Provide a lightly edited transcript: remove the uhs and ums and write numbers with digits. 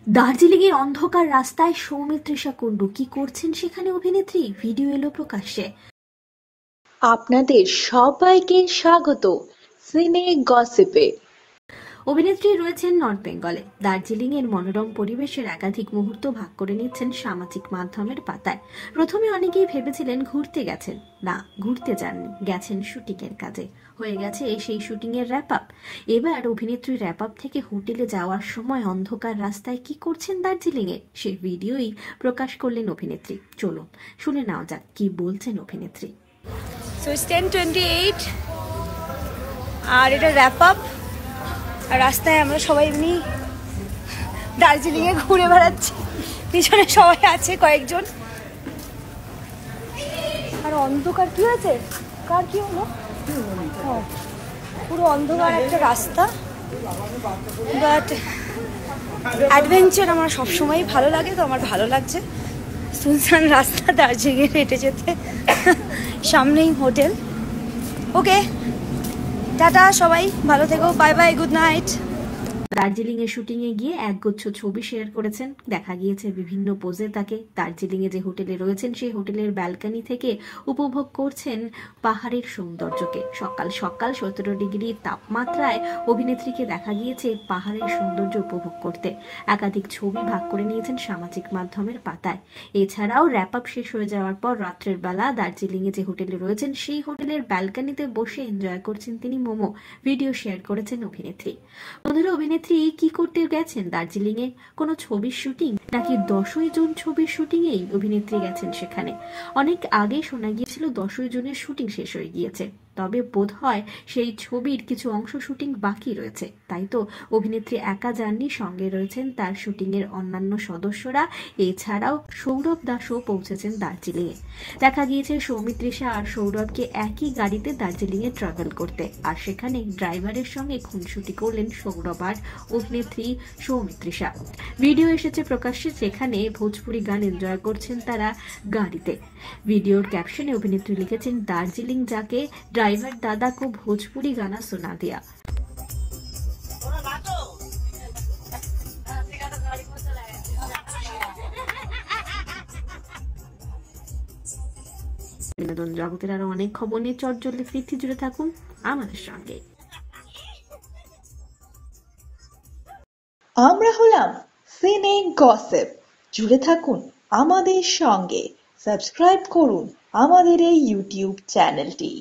দার্জিলিং এর অন্ধকার রাস্তায় সৌমিত্রিষা কুণ্ডু কি করছেন সেখানে অভিনেত্রী, ভিডিও এলো প্রকাশ্যে। আপনাদের সবাইকে স্বাগত সিনে গসিপে। অভিনেত্রী রয়েছেন নর্থ বেঙ্গলে। দার্জিলিং এর মনোরম পরিবেশের একাধিক মুহূর্ত ভাগ করে নিচ্ছেন সামাজিক মাধ্যমের পাতায়। প্রথমে অনেকেই ভেবেছিলেন ঘুরতে গেছেন, না ঘুরতে যাননি, গেছেন শুটিং এর কাজে। হয়ে গেছে সেই শুটিং এর র্যাপ আপ। এবার অভিনেত্রী র্যাপ আপ থেকে হোটেলে যাওয়ার সময় অন্ধকার রাস্তায় কি করছেন দার্জিলিং এ সেই ভিডিওই প্রকাশ করলেন অভিনেত্রী। চলুন শুনে নেওয়া যাক কি বলছেন অভিনেত্রী। সো ইটস 10:28 আর এটা র্যাপ আপ। আর রাস্তায় আমরা সবাই এমনি দার্জিলিংয়ে ঘুরে বেড়াচ্ছি, পিছনে সবাই আছে কয়েকজন। আর অন্ধকার কি হয়েছে, কার কি হলো, পুরো অন্ধকার একটা রাস্তা। বাট অ্যাডভেঞ্চার আমার সবসময়ই ভালো লাগে, তো আমার ভালো লাগছে সুনসান রাস্তা দার্জিলিংয়ে হেঁটে যেতে। সামনেই হোটেল। ওকে, টাটা সবাই, ভালো থেকো, bye bye, good night. Darjeeling এ শুটিং এ গিয়ে একগুচ্ছ ছবি শেয়ার করেছেন। দেখা গিয়েছে বিভিন্ন পোজে তাকে। দার্জিলিং এ যে হোটেলে রয়েছেন সেই হোটেলের ব্যালকনি থেকে উপভোগ করছেন পাহাড়ের সৌন্দর্যকে। সকাল সকাল 17 ডিগ্রি তাপমাত্রায় অভিনেত্রীকে দেখা গিয়েছে পাহাড়ের সৌন্দর্য উপভোগ করতে। একাধিক ছবি ভাগ করে নিয়েছেন সামাজিক মাধ্যমের পাতায়। এছাড়াও র্যাপ আপ শেষ হয়ে যাওয়ার পর রাত্রের বেলা দার্জিলিং এ যে হোটেলে রয়েছেন সেই হোটেলের ব্যালকনিতে বসে এনজয় করছেন তিনি মোমো। ভিডিও শেয়ার করেছেন অভিনেত্রী। বন্ধুরা, অভিনেত্রী কি করতে গেছেন দার্জিলিং এ? কোনো ছবির শুটিং নাকি 10ই জুন ছবির শুটিং এই অভিনেত্রী গেছেন সেখানে? অনেক আগে শোনা গিয়েছিল 10ই জুনের শুটিং শেষ হয়ে গিয়েছে, তবে বোধ হয় সেই ছবির কিছু অংশ শুটিং বাকি রয়েছে। তাই তো অভিনেত্রী একা যাননি, সঙ্গে রয়েছেন তার শুটিং এর অন্যান্য সদস্যরা। এছাড়াও সৌরভ দাসও পৌঁছেছেন দার্জিলিং এ। দেখা গিয়েছে সৌমিত্রিষা আর সৌরভকে একই গাড়িতে দার্জিলিং এ ট্রাভেল করতে, আর সেখানে ড্রাইভারের সঙ্গে খুনসুটি করলেন সৌরভ আর অভিনেত্রী সৌমিত্রিষা। ভিডিও এসেছে প্রকাশ্যে, যেখানে ভোজপুরি গান এনজয় করছেন তারা গাড়িতে। ভিডিওর ক্যাপশনে অভিনেত্রী লিখেছেন, দার্জিলিং যাকে ड्राइवर दादा को भोजपुरी गाना सुना दिया। বিনোদন জগতের আরো অনেক খবর নিয়ে চটজলদি ফিরতি জুড়ে থাকুন আমাদের সঙ্গে। আমরা হলাম সিনে গসিপ, জুড়ে থাকুন আমাদের সঙ্গে, সাবস্ক্রাইব করুন আমাদের এই ইউটিউব চ্যানেলটি।